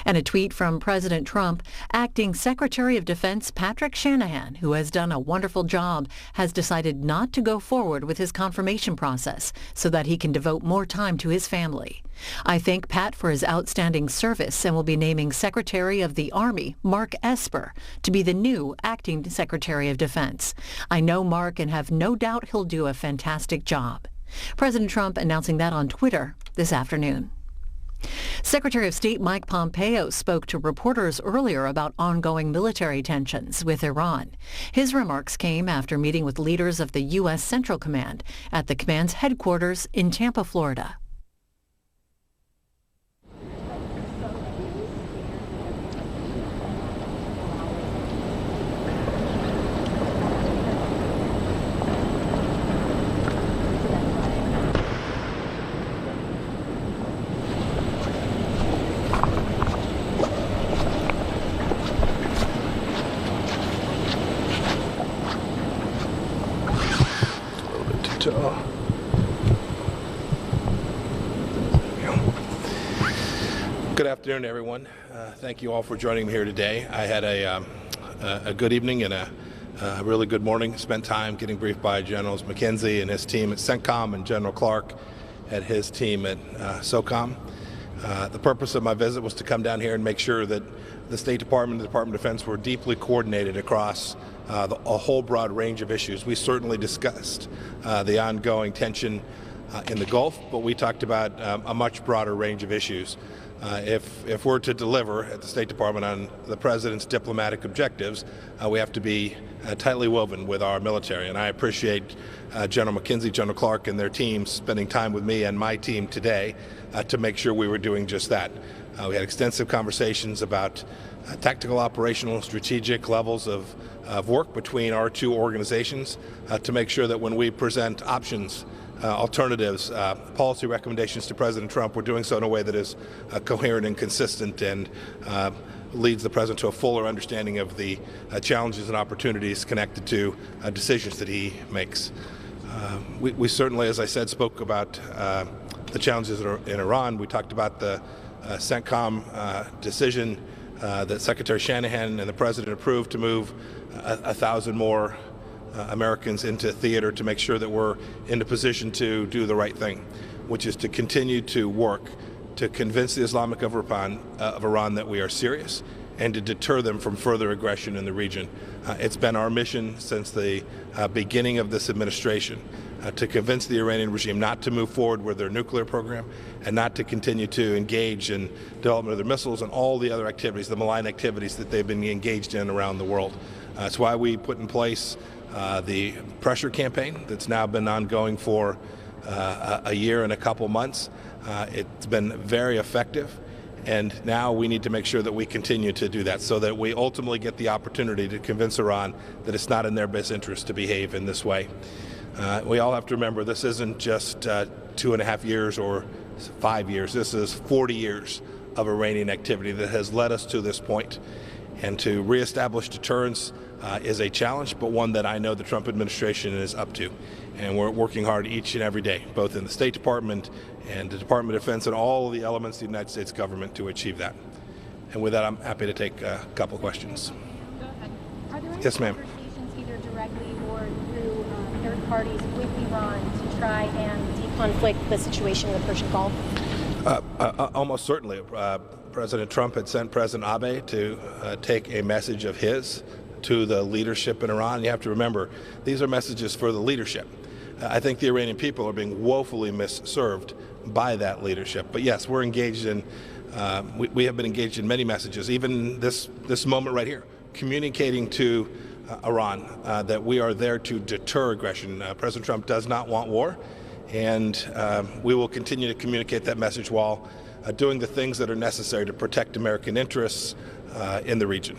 And a tweet from President Trump, acting Secretary of Defense Patrick Shanahan, who has done a wonderful job, has decided not to go forward with his confirmation process so that he can devote more time to his family. I thank Pat for his outstanding service and will be naming Secretary of the Army Mark Esper to be the new acting Secretary of Defense. I know Mark and have no doubt he'll do a fantastic job. President Trump announcing that on Twitter this afternoon. Secretary of State Mike Pompeo spoke to reporters earlier about ongoing military tensions with Iran. His remarks came after meeting with leaders of the U.S. Central Command at the command's headquarters in Tampa, Florida. Good afternoon, everyone. Thank you all for joining me here today. I had a good evening and a really good morning. Spent time getting briefed by Generals McKenzie and his team at Centcom and General Clark and his team at SOCOM. The purpose of my visit was to come down here and make sure that the State Department and the Department of Defense were deeply coordinated across a whole broad range of issues. We certainly discussed the ongoing tension in the Gulf, but we talked about a much broader range of issues. If we're to deliver at the State Department on the President's diplomatic objectives, we have to be tightly woven with our military. And I appreciate General McKenzie, General Clark, and their teams spending time with me and my team today to make sure we were doing just that. We had extensive conversations about tactical, operational, strategic levels of work between our two organizations to make sure that when we present options, alternatives, policy recommendations to President Trump, we're doing so in a way that is coherent and consistent and leads the President to a fuller understanding of the challenges and opportunities connected to decisions that he makes. We certainly, as I said, spoke about the challenges in Iran. We talked about the Centcom decision that Secretary Shanahan and the President approved to move 1,000 more Americans into theater to make sure that we're in a position to do the right thing, which is to continue to work to convince the Islamic of Iran that we are serious and to deter them from further aggression in the region. It's been our mission since the beginning of this administration to convince the Iranian regime not to move forward with their nuclear program and not to continue to engage in development of their missiles and all the other activities, the malign activities that they've been engaged in around the world. That's why we put in place the pressure campaign that's now been ongoing for a year and a couple months. It's been very effective, and now we need to make sure that we continue to do that so that we ultimately get the opportunity to convince Iran that it's not in their best interest to behave in this way. We all have to remember this isn't just 2.5 years or 5 years. This is 40 years of Iranian activity that has led us to this point. And to reestablish deterrence is a challenge, but one that I know the Trump administration is up to. And we're working hard each and every day, both in the State Department and the Department of Defense and all of the elements of the United States government to achieve that. And with that, I'm happy to take a couple questions. Go ahead. Are there any Yes, ma'am. conversations either directly or through third parties with Iran to try and deconflict the situation in the Persian Gulf? Almost certainly. President Trump had sent President Abe to take a message of his to the leadership in Iran. You have to remember, these are messages for the leadership. I think the Iranian people are being woefully misserved by that leadership. But yes, we're engaged in, we have been engaged in many messages, even this moment right here, communicating to Iran that we are there to deter aggression. President Trump does not want war, and we will continue to communicate that message while doing the things that are necessary to protect American interests in the region.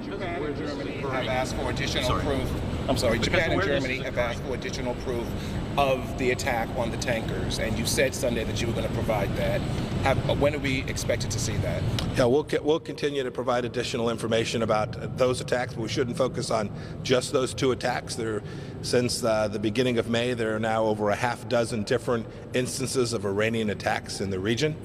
Japan and Germany have asked for additional proof. I'm sorry. Japan and Germany have asked for additional proof of the attack on the tankers, and you said Sunday that you were going to provide that. When are we expected to see that? Yeah, we'll continue to provide additional information about those attacks, but we shouldn't focus on just those two attacks. Since the beginning of May, there are now over a half dozen different instances of Iranian attacks in the region.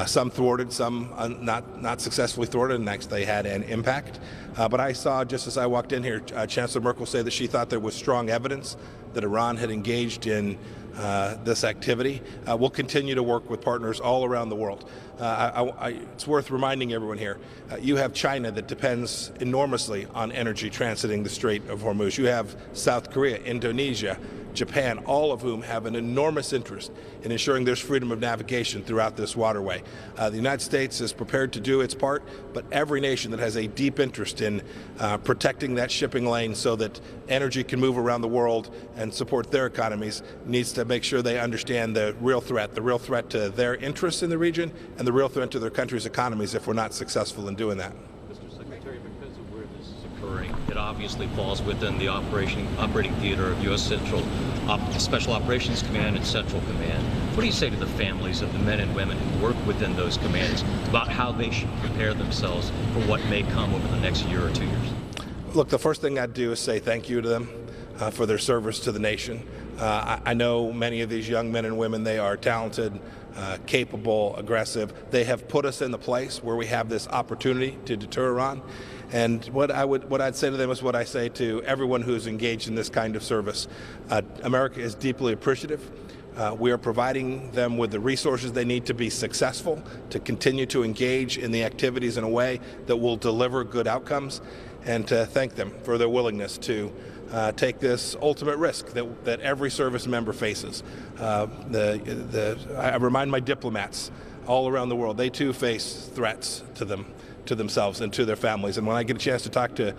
some thwarted, some not successfully thwarted, and next they had an impact. But I saw, just as I walked in here, Chancellor Merkel say that she thought there was strong evidence that Iran had engaged in this activity. We'll continue to work with partners all around the world. It's worth reminding everyone here, you have China that depends enormously on energy transiting the Strait of Hormuz. You have South Korea, Indonesia, Japan, all of whom have an enormous interest in ensuring there's freedom of navigation throughout this waterway. The United States is prepared to do its part, but every nation that has a deep interest in protecting that shipping lane so that energy can move around the world and support their economies needs to make sure they understand the real threat to their interests in the region and the real threat to their country's economies if we're not successful in doing that. Mr. Secretary, because of where this is occurring, it obviously falls within the operating theater of U.S. Special Operations Command and Central Command. What do you say to the families of the men and women who work within those commands about how they should prepare themselves for what may come over the next year or 2 years? Look, the first thing I'd do is say thank you to them for their service to the nation. I know many of these young men and women, they are talented, capable, aggressive. They have put us in the place where we have this opportunity to deter Iran. And what I'd say to them is what I say to everyone who's engaged in this kind of service. America is deeply appreciative. We are providing them with the resources they need to be successful, to continue to engage in the activities in a way that will deliver good outcomes, and to thank them for their willingness to take this ultimate risk that every service member faces. I remind my diplomats all around the world, they too face threats to themselves and to their families. And when I get a chance to talk to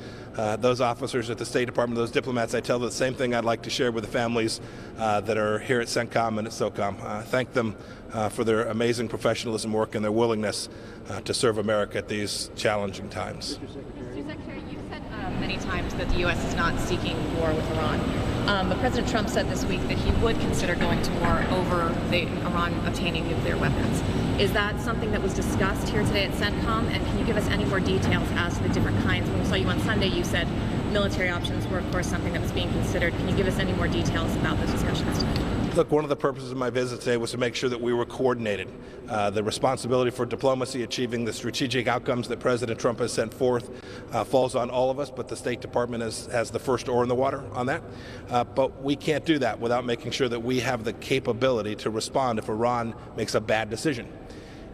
those officers at the State Department, those diplomats, I tell them the same thing I'd like to share with the families that are here at Centcom and at SOCOM. Thank them for their amazing professionalism work and their willingness to serve America at these challenging times. Mr. Secretary, you've said many times that the U.S. is not seeking war with Iran. But President Trump said this week that he would consider going to war over Iran obtaining nuclear weapons. Is that something that was discussed here today at Centcom? And can you give us any more details as to the different kinds? When we saw you on Sunday, you said military options were, of course, something that was being considered. Can you give us any more details about those discussions today? Look, one of the purposes of my visit today was to make sure that we were coordinated. The responsibility for diplomacy, achieving the strategic outcomes that President Trump has sent forth, falls on all of us, but the State Department has the first oar in the water on that. But we can't do that without making sure that we have the capability to respond if Iran makes a bad decision.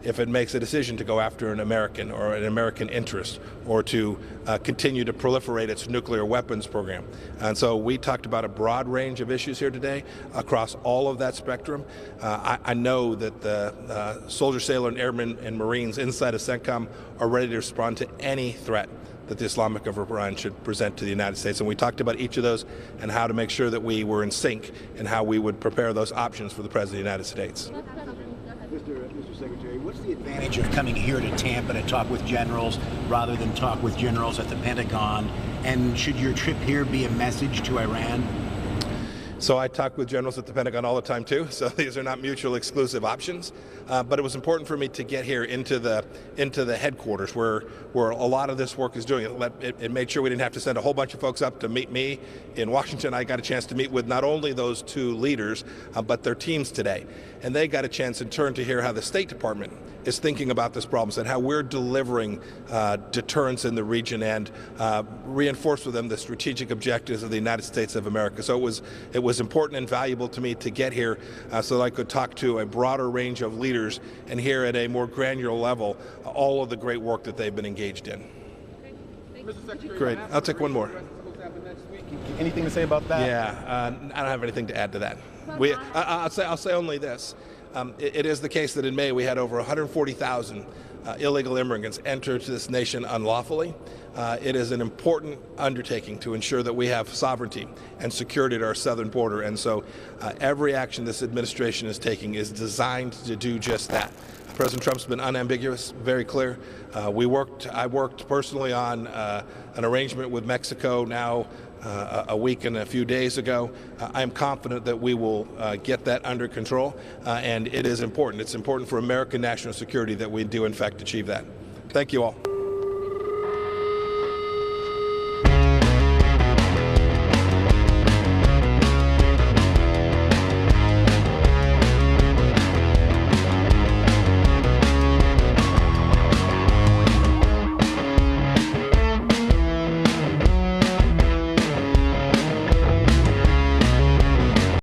If it makes a decision to go after an American or an American interest, or to continue to proliferate its nuclear weapons program. And so we talked about a broad range of issues here today across all of that spectrum. I know that the soldier, sailor, and airmen and Marines inside of Centcom are ready to respond to any threat that the Islamic government of Iran should present to the United States. And we talked about each of those and how to make sure that we were in sync and how we would prepare those options for the President of the United States. Mr. Secretary, what's the advantage of coming here to Tampa to talk with generals rather than talk with generals at the Pentagon? And should your trip here be a message to Iran? So I talk with generals at the Pentagon all the time too, so these are not mutually exclusive options. But it was important for me to get here into the headquarters where a lot of this work is doing. It made sure we didn't have to send a whole bunch of folks up to meet me in Washington. I got a chance to meet with not only those two leaders, but their teams today. And they got a chance in turn to hear how the State Department is thinking about this problem and how we're delivering deterrence in the region and reinforce with them the strategic objectives of the United States of America. So it was important and valuable to me to get here so that I could talk to a broader range of leaders and hear at a more granular level all of the great work that they've been engaged in. Great. I'll take one more. Anything to say about that? Yeah, I don't have anything to add to that. I'll say only this. It is the case that in May we had over 140,000 illegal immigrants enter to this nation unlawfully. It is an important undertaking to ensure that we have sovereignty and security at our southern border. And so every action this administration is taking is designed to do just that. President Trump's been unambiguous, very clear. I worked personally on an arrangement with Mexico now a week and a few days ago. I am confident that we will get that under control, and it is important. It's important for American national security that we do, in fact, achieve that. Thank you all.